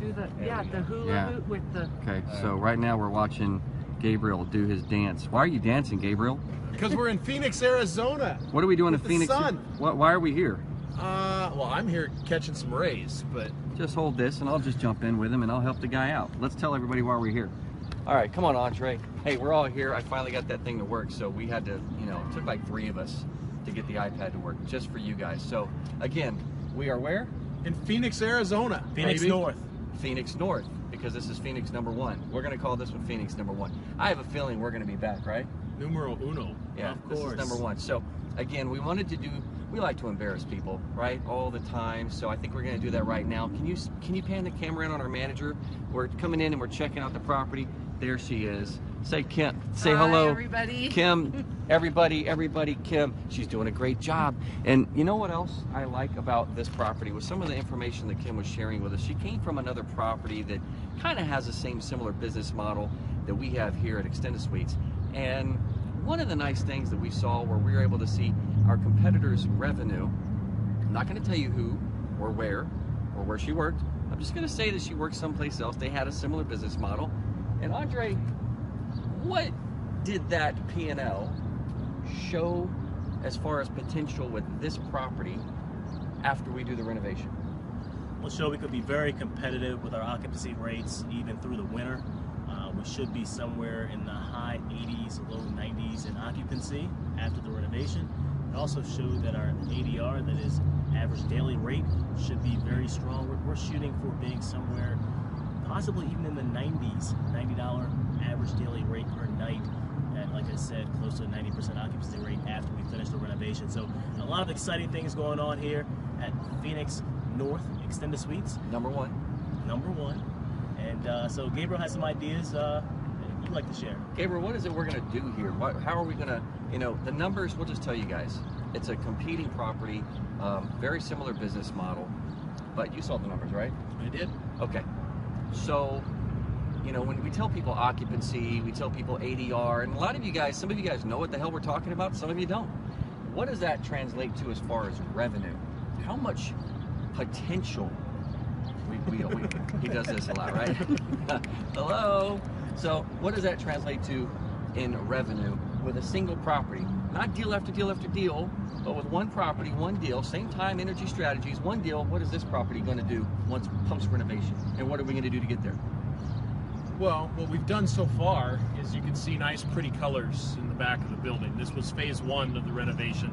do the the hula hoop with the. Okay, so right now we're watching Gabriel do his dance. Why are you dancing, Gabriel? Because we're in Phoenix, Arizona. What are we doing in Phoenix? Sun. Why are we here? Well, I'm here catching some rays, but just hold this and I'll just jump in with him and I'll help the guy out. Let's tell everybody why we're here. All right, come on, Andre. Hey, we're all here. I finally got that thing to work, so we had to, it took like 3 of us to get the iPad to work just for you guys. So again, we are where? In Phoenix, Arizona. Phoenix North. Phoenix North, because this is Phoenix #1. We're gonna call this one Phoenix #1. I have a feeling we're gonna be back, right? Numero uno. Yeah, of this course. is #1. So again, we like to embarrass people, right? All the time. So I think we're gonna do that right now. Can you pan the camera in on our manager? We're coming in and we're checking out the property. There she is. Say Kim. Say hello. Hi, everybody. Kim. Everybody. Kim. She's doing a great job. And you know what else I like about this property was some of the information that Kim was sharing with us. She came from another property that kind of has the same similar business model that we have here at Extended Suites. And one of the nice things that we saw where we were able to see our competitors' revenue. I'm not going to tell you who or where she worked. I'm just going to say that she worked someplace else. They had a similar business model. And Andre, what did that P&L show as far as potential with this property after we do the renovation? We'll show we could be very competitive with our occupancy rates even through the winter. We should be somewhere in the high 80s, low 90s in occupancy after the renovation. It also showed that our ADR, that is average daily rate, should be very strong. We're shooting for being somewhere possibly even in the 90s, $90 average daily rate per night. And like I said, close to a 90% occupancy rate after we finish the renovation. So a lot of exciting things going on here at Phoenix North Extended Suites. #1. #1. And so Gabriel has some ideas he'd like to share. Gabriel, what is it we're going to do here? How are we going to, the numbers, we'll just tell you guys. It's a competing property, very similar business model, but you saw the numbers, right? I did. Okay. So, when we tell people occupancy, we tell people ADR, and a lot of you guys, some of you guys know what the hell we're talking about, some of you don't. What does that translate to as far as revenue? How much potential? He does this a lot, right? Hello. So what does that translate to in revenue with a single property? Not deal after deal after deal, but with one property, one deal, same time, energy strategies, one deal. What is this property going to do once post renovation? And what are we going to do to get there? Well, what we've done so far is you can see nice pretty colors in the back of the building. This was phase 1 of the renovation,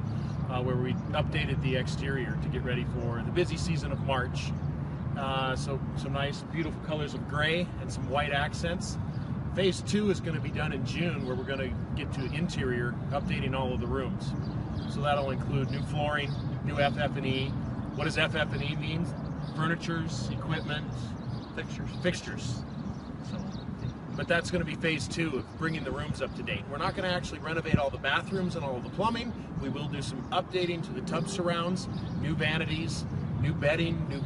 where we updated the exterior to get ready for the busy season of March. So some nice beautiful colors of gray and some white accents. Phase 2 is going to be done in June, where we're going to get to interior, updating all of the rooms. So that'll include new flooring, new FF&E. What does FF&E mean? Furnitures, equipment, fixtures. But that's going to be phase 2 of bringing the rooms up to date. We're not going to actually renovate all the bathrooms and all of the plumbing. We will do some updating to the tub surrounds, new vanities, new bedding, new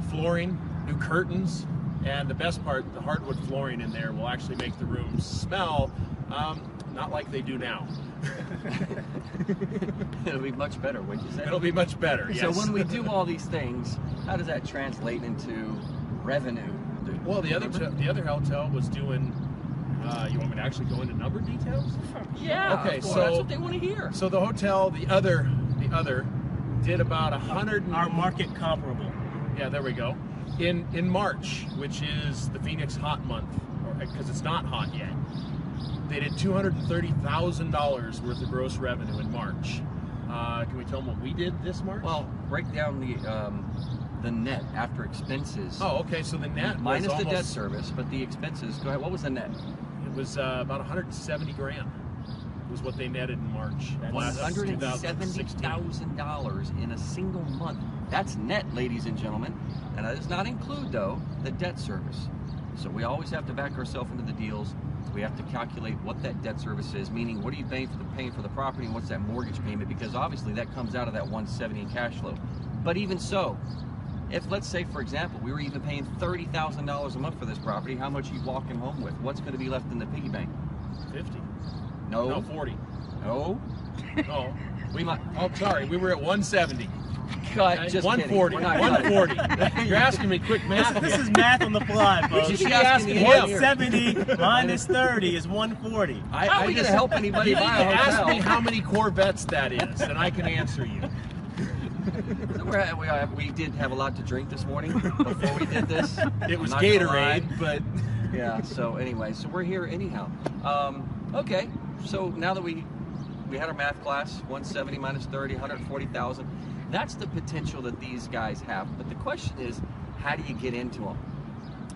flooring, new curtains, and the best part, the hardwood flooring in there will actually make the rooms smell not like they do now. It'll be much better, wouldn't you say? It'll be much better, yes. So when we do all these things, how does that translate into revenue? Well, the other hotel was doing. You want me to actually go into number details? Yeah. Okay. So that's what they want to hear. So the hotel, the other, did about 100. Our market comparable. Yeah, there we go. In March, which is the Phoenix hot month, because it's not hot yet, they did $230,000 worth of gross revenue in March. Can we tell them what we did this March? Well, break down the net after expenses. Oh, okay. So the net minus was the debt service, but the expenses. Go ahead. What was the net? It was about 170 grand. Was what they netted in March. $170,000 in a single month. That's net, ladies and gentlemen. And that does not include, though, the debt service. So we always have to back ourselves into the deals. We have to calculate what that debt service is, meaning what are you paying for the property and what's that mortgage payment, because obviously that comes out of that 170 in cash flow. But even so, if, let's say, for example, we were even paying $30,000 a month for this property, how much are you walking home with? What's going to be left in the piggy bank? 50. No. No, 40. No. Oh, sorry. We were at 170. Cut. Just 140. kidding. We're not 140. You're asking me quick math. This is math on the fly, folks. should be She asking asked him. 170 minus 30 is 140. How are we going to help anybody You need to buy a ask hotel? me how many Corvettes that is, and I can answer you. We did have a lot to drink this morning before we did this. It was I'm not gonna lie. Gatorade, but Yeah, so anyway, so we're here anyhow. Okay, so now that we had our math class, 170 minus 30, 140,000. That's the potential that these guys have. But the question is, how do you get into them?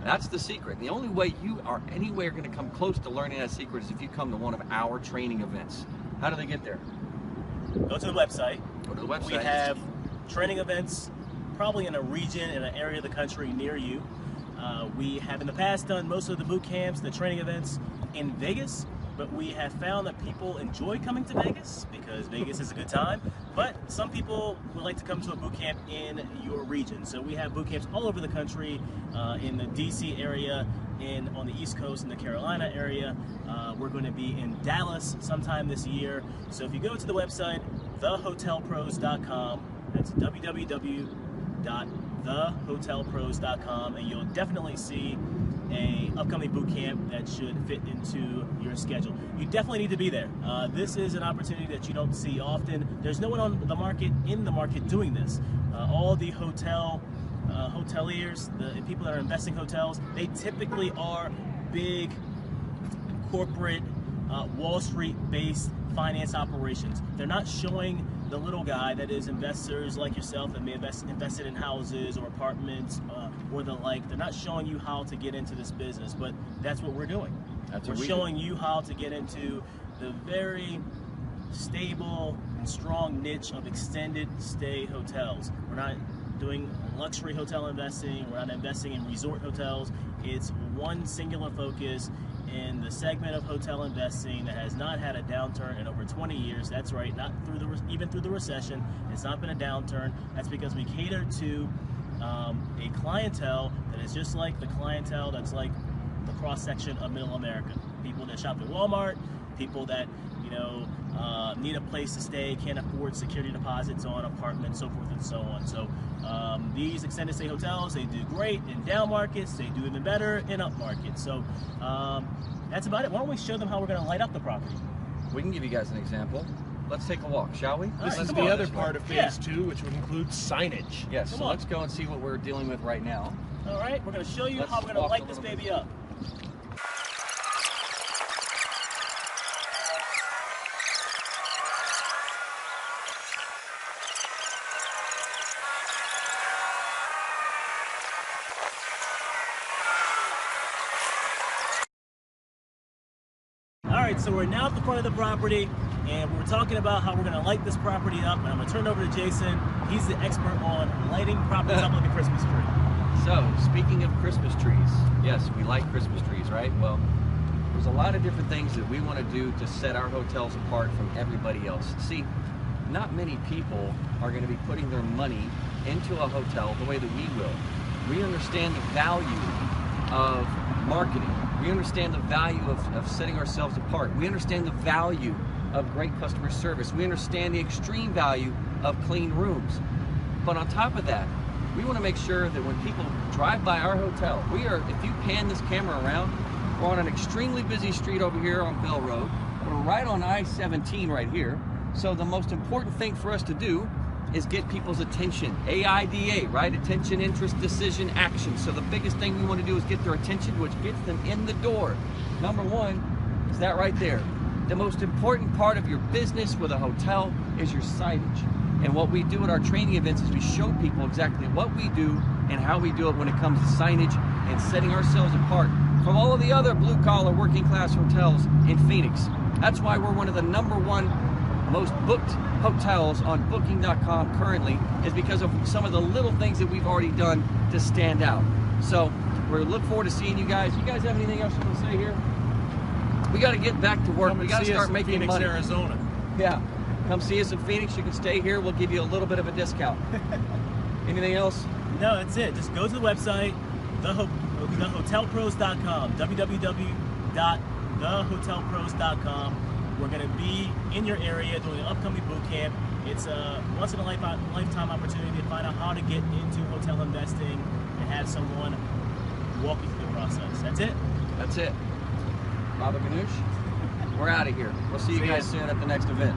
That's the secret. The only way you are anywhere going to come close to learning that secret is if you come to one of our training events. How do they get there? Go to the website. Go to the website. We have training events probably in a region, in an area of the country near you. We have in the past done most of the boot camps, the training events in Vegas, but we have found that people enjoy coming to Vegas because Vegas is a good time, but some people would like to come to a boot camp in your region. So we have boot camps all over the country, in the DC area, on the East Coast, in the Carolina area. We're going to be in Dallas sometime this year. So if you go to the website, thehotelpros.com, that's www.thehotelpros.com, and you'll definitely see a upcoming boot camp that should fit into your schedule. You definitely need to be there. This is an opportunity that you don't see often. There's no one on the market, in the market, doing this. All the hoteliers, the people that are investing in hotels, they typically are big corporate Wall Street based finance operations. They're not showing the little guy that is investors like yourself that may have invested in houses or apartments or the like. They're not showing you how to get into this business, but that's what we're doing. We're showing you how to get into the very stable and strong niche of extended stay hotels. We're not doing luxury hotel investing. We're not investing in resort hotels. It's one singular focus in the segment of hotel investing that has not had a downturn in over 20 years. That's right, not even through the recession. It's not been a downturn. That's because we cater to a clientele that is just like the clientele that's like the cross-section of middle America. People that shop at Walmart, people that need a place to stay, can't afford security deposits on apartments, so forth and so on. So these extended stay hotels, they do great in down markets, they do even better in up markets. So that's about it. Why don't we show them how we're going to light up the property? We can give you guys an example. Let's take a walk, shall we? this right, is come the on, other this part of phase 2, which would include signage. Yes, Come so on. let's go and see what we're dealing with right now. All right, we're going to show you Let's how we're going to walk light a this little baby up. All right, so we're now at the front of the property, and we're talking about how we're going to light this property up. And I'm going to turn it over to Jason. He's the expert on lighting properties up like a Christmas tree. So, speaking of Christmas trees, yes, we like Christmas trees, right? Well, there's a lot of different things that we want to do to set our hotels apart from everybody else. See, not many people are going to be putting their money into a hotel the way that we will. We understand the value of marketing. We understand the value of setting ourselves apart. We understand the value of great customer service. We understand the extreme value of clean rooms. But on top of that, we want to make sure that when people drive by our hotel, if you pan this camera around, we're on an extremely busy street over here on Bell Road. We're right on I-17 right here. So the most important thing for us to do is get people's attention. AIDA, right? Attention, interest, decision, action. So the biggest thing we want to do is get their attention, which gets them in the door. Number one is that right there. The most important part of your business with a hotel is your signage. And what we do at our training events is we show people exactly what we do and how we do it when it comes to signage and setting ourselves apart from all of the other blue-collar working-class hotels in Phoenix. That's why we're one of the #1 most booked hotels on Booking.com currently, is because of some of the little things that we've already done to stand out. So we look forward to seeing you guys. You guys have anything else you want to say here? We got to get back to work. Come We and got to see us start in making Phoenix, money. Arizona. Yeah, come see us in Phoenix. You can stay here. We'll give you a little bit of a discount. Anything else? No, that's it. Just go to the website, thehotelpros.com, www.thehotelpros.com. We're going to be in your area doing an upcoming boot camp It's a once in a lifetime opportunity to find out how to get into hotel investing and have someone walk you through the process. That's it. That's it. Baba Ganoush, we're out of here. We'll see you guys soon at the next event.